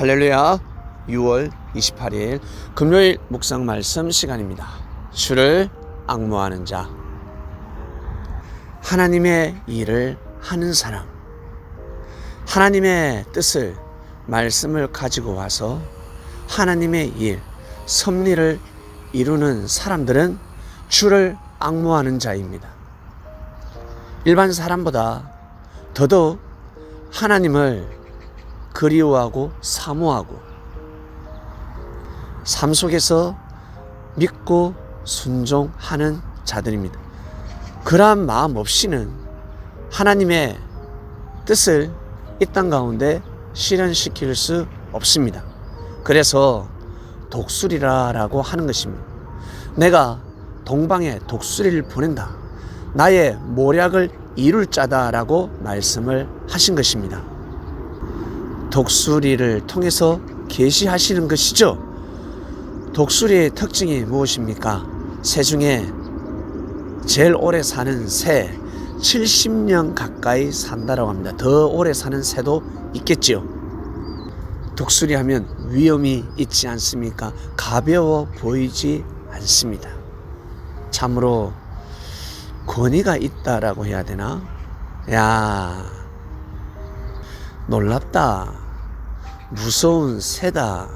할렐루야. 6월 28일 금요일 묵상 말씀 시간입니다. 주를 앙모하는 자. 하나님의 일을 하는 사람, 하나님의 뜻을, 말씀을 가지고 와서 하나님의 일, 섭리를 이루는 사람들은 주를 앙모하는 자입니다. 일반 사람보다 더더욱 하나님을 그리워하고 사모하고 삶 속에서 믿고 순종하는 자들입니다. 그러한 마음 없이는 하나님의 뜻을 이 땅 가운데 실현시킬 수 없습니다. 그래서 독수리라고 하는 것입니다. 내가 동방에 독수리를 보낸다, 나의 모략을 이룰 자다라고 말씀을 하신 것입니다. 독수리를 통해서 계시하시는 것이죠. 독수리의 특징이 무엇입니까? 새 중에 제일 오래 사는 새, 70년 가까이 산다라고 합니다. 더 오래 사는 새도 있겠지요. 독수리 하면 위험이 있지 않습니까? 가벼워 보이지 않습니다. 참으로 권위가 있다라고 해야 되나? 야, 놀랍다, 무서운 새다,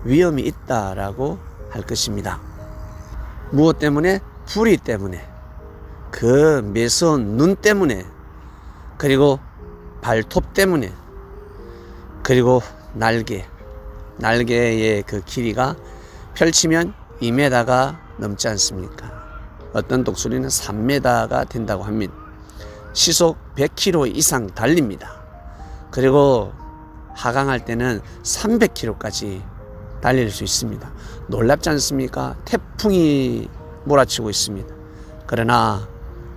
위험이 있다라고 할 것입니다. 무엇 때문에? 부리 때문에, 그 매서운 눈 때문에, 그리고 발톱 때문에, 그리고 날개의 그 길이가 펼치면 2m가 넘지 않습니까? 어떤 독수리는 3m가 된다고 합니다. 시속 100km 이상 달립니다. 그리고 하강할 때는 300km까지 달릴 수 있습니다. 놀랍지 않습니까? 태풍이 몰아치고 있습니다. 그러나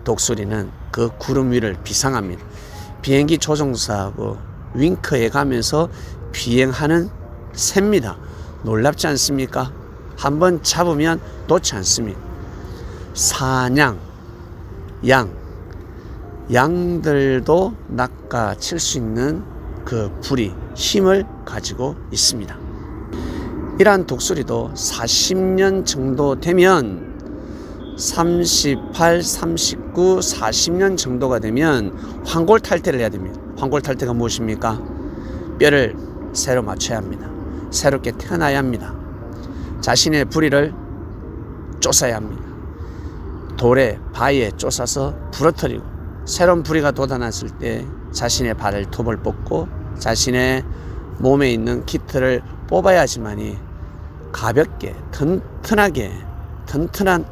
독수리는 그 구름 위를 비상합니다. 비행기 조종사하고 윙크해 가면서 비행하는 새입니다. 놀랍지 않습니까? 한번 잡으면 놓지 않습니다. 사냥, 양들도 낚아칠 수 있는 그 부리, 힘을 가지고 있습니다. 이러한 독수리도 40년 정도 되면 38, 39, 40년 정도가 되면 황골탈퇴를 해야 됩니다. 황골탈퇴가 무엇입니까? 뼈를 새로 맞춰야 합니다. 새롭게 태어나야 합니다. 자신의 부리를 쫓아야 합니다. 돌에, 바위에 쫓아서 부러뜨리고 새로운 부리가 돋아났을 때 자신의 발톱을 뽑고 자신의 몸에 있는 깃털을 뽑아야지만이 가볍게,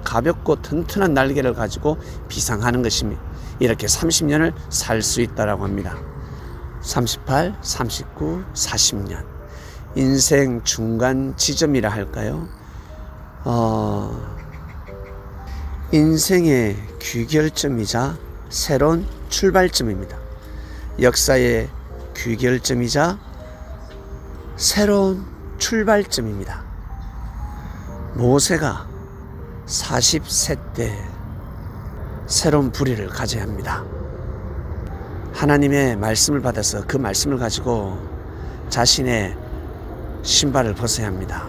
가볍고 튼튼한 날개를 가지고 비상하는 것입니다. 이렇게 30년을 살 수 있다라고 합니다. 38, 39, 40년. 인생 중간 지점이라 할까요? 인생의 귀결점이자 새로운 출발점입니다. 역사의 귀결점이자 새로운 출발점입니다. 모세가 40세 때 새로운 부리를 가져야 합니다. 하나님의 말씀을 받아서 그 말씀을 가지고 자신의 신발을 벗어야 합니다.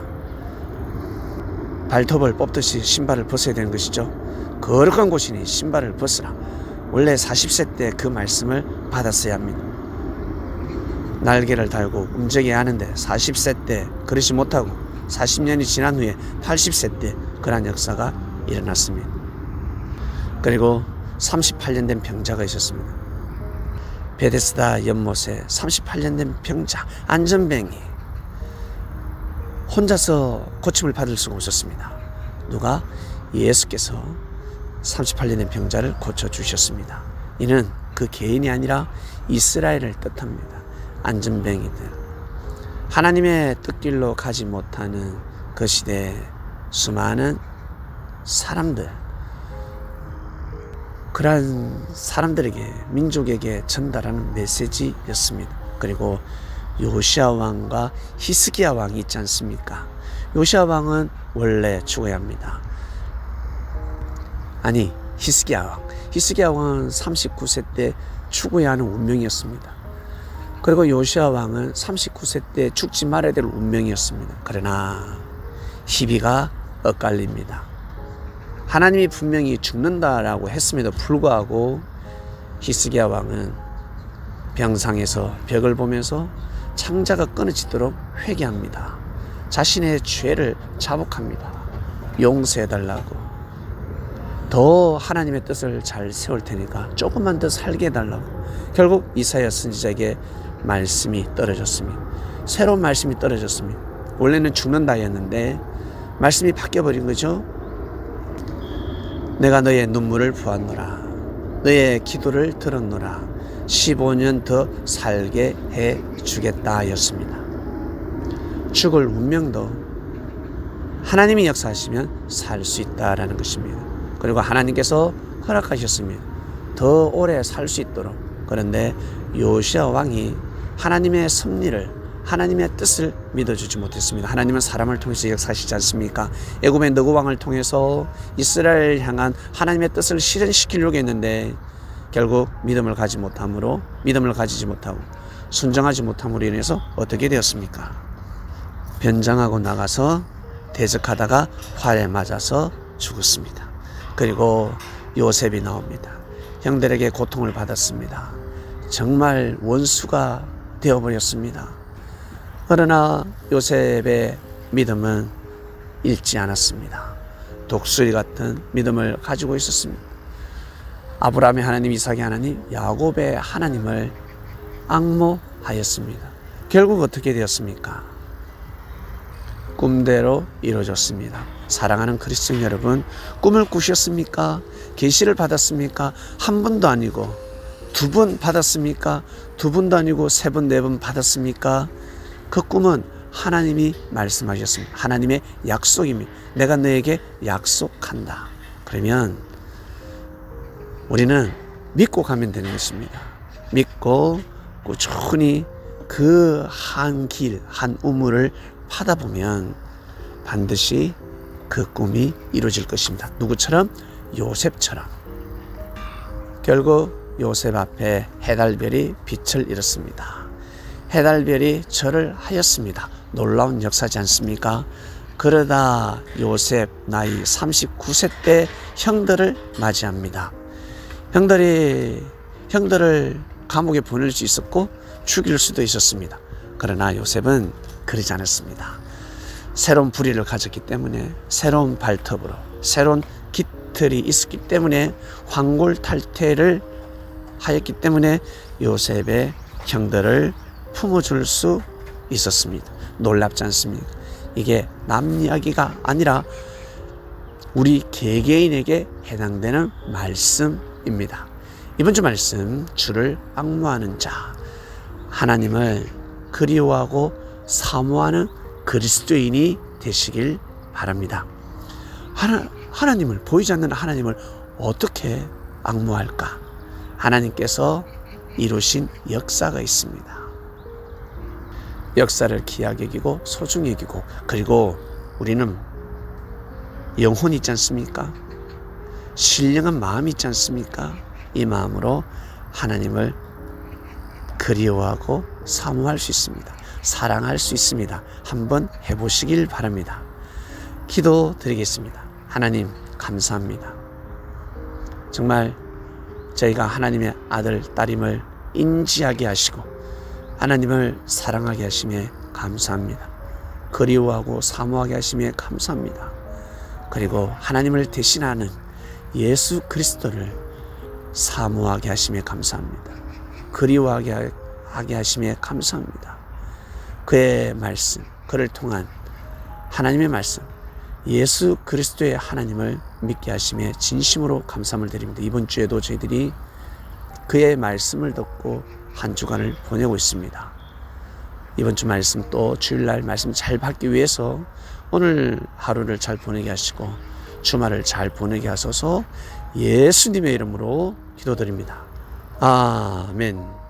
발톱을 뽑듯이 신발을 벗어야 되는 것이죠. 거룩한 곳이니 신발을 벗으라. 원래 40세 때 그 말씀을 받았어야 합니다. 날개를 달고 움직여야 하는데 40세 때 그러지 못하고 40년이 지난 후에 80세 때 그러한 역사가 일어났습니다. 그리고 38년 된 병자가 있었습니다. 베데스다 연못에 38년 된 병자, 안전뱅이, 혼자서 고침을 받을 수가 없었습니다. 누가? 예수께서 38년 된 병자를 고쳐주셨습니다. 이는 그 개인이 아니라 이스라엘을 뜻합니다. 안전뱅이들, 하나님의 뜻길로 가지 못하는 그 시대에 수많은 사람들, 그러한 사람들에게, 민족에게 전달하는 메시지였습니다. 그리고 요시야 왕과 히스기야 왕이 있지 않습니까? 요시야 왕은 원래 죽어야 합니다. 아니, 히스기야 왕은 39세 때 죽어야 하는 운명이었습니다. 그리고 요시야 왕은 39세 때 죽지 말아야 될 운명이었습니다. 그러나 희비가 엇갈립니다. 하나님이 분명히 죽는다라고 했음에도 불구하고 히스기야 왕은 병상에서 벽을 보면서 창자가 끊어지도록 회개합니다. 자신의 죄를 자복합니다. 용서해달라고, 더 하나님의 뜻을 잘 세울 테니까 조금만 더 살게 해달라고. 결국 이사야 선지자에게 말씀이 떨어졌습니다. 새로운 말씀이 떨어졌습니다. 원래는 죽는다였는데 말씀이 바뀌어버린 거죠. 내가 너의 눈물을 보았노라, 너의 기도를 들었노라, 15년 더 살게 해 주겠다 였습니다. 죽을 운명도 하나님이 역사하시면 살 수 있다라는 것입니다. 그리고 하나님께서 허락하셨습니다. 더 오래 살 수 있도록. 그런데 요시야 왕이 하나님의 섭리를, 하나님의 뜻을 믿어주지 못했습니다. 하나님은 사람을 통해서 역사하시지 않습니까? 애굽의 너구 왕을 통해서 이스라엘을 향한 하나님의 뜻을 실현시키려고 했는데 결국 믿음을 가지지 못하고 순종하지 못함으로 인해서 어떻게 되었습니까? 변장하고 나가서 대적하다가 활에 맞아서 죽었습니다. 그리고 요셉이 나옵니다. 형들에게 고통을 받았습니다. 정말 원수가 되어버렸습니다. 그러나 요셉의 믿음은 잃지 않았습니다. 독수리 같은 믿음을 가지고 있었습니다. 아브라함의 하나님, 이삭의 하나님, 야곱의 하나님을 앙모하였습니다. 결국 어떻게 되었습니까? 꿈대로 이루어졌습니다. 사랑하는 그리스도인 여러분, 꿈을 꾸셨습니까? 계시를 받았습니까? 한 번도 아니고 두 번 받았습니까? 두 번도 아니고 세 번, 네 번 받았습니까? 그 꿈은 하나님이 말씀하셨습니다. 하나님의 약속입니다. 내가 너에게 약속한다. 그러면 우리는 믿고 가면 되는 것입니다. 믿고 꾸준히 그 한 길, 한 우물을 파다 보면 반드시 그 꿈이 이루어질 것입니다. 누구처럼? 요셉처럼. 결국 요셉 앞에 해달별이 빛을 잃었습니다. 해달별이 절을 하였습니다. 놀라운 역사지 않습니까? 그러다 요셉 나이 39세 때 형들을 맞이합니다. 형들을 감옥에 보낼 수 있었고 죽일 수도 있었습니다. 그러나 요셉은 그러지 않았습니다. 새로운 불의를 가졌기 때문에, 새로운 발톱으로 새로운 깃털이 있었기 때문에, 황골탈퇴를 하였기 때문에 요셉의 형들을 품어줄 수 있었습니다. 놀랍지 않습니까? 이게 남 이야기가 아니라 우리 개개인에게 해당되는 말씀입니다. 이번 주 말씀, 주를 앙모하는 자, 하나님을 그리워하고 사모하는 그리스도인이 되시길 바랍니다. 하나님을, 보이지 않는 하나님을 어떻게 앙모할까? 하나님께서 이루신 역사가 있습니다. 역사를 귀하게 여기고 소중히 여기고, 그리고 우리는 영혼이 있지 않습니까? 신령한 마음이 있지 않습니까? 이 마음으로 하나님을 그리워하고 사모할 수 있습니다. 사랑할 수 있습니다. 한번 해보시길 바랍니다. 기도 드리겠습니다. 하나님 감사합니다. 정말 저희가 하나님의 아들, 딸임을 인지하게 하시고 하나님을 사랑하게 하심에 감사합니다. 그리워하고 사모하게 하심에 감사합니다. 그리고 하나님을 대신하는 예수 그리스도를 사모하게 하심에 감사합니다. 그리워하게 하심에 감사합니다. 그의 말씀, 그를 통한 하나님의 말씀, 예수 그리스도의 하나님을 믿게 하심에 진심으로 감사함을 드립니다. 이번 주에도 저희들이 그의 말씀을 듣고 한 주간을 보내고 있습니다. 이번 주 말씀, 또 주일날 말씀 잘 받기 위해서 오늘 하루를 잘 보내게 하시고 주말을 잘 보내게 하소서. 예수님의 이름으로 기도드립니다. 아멘.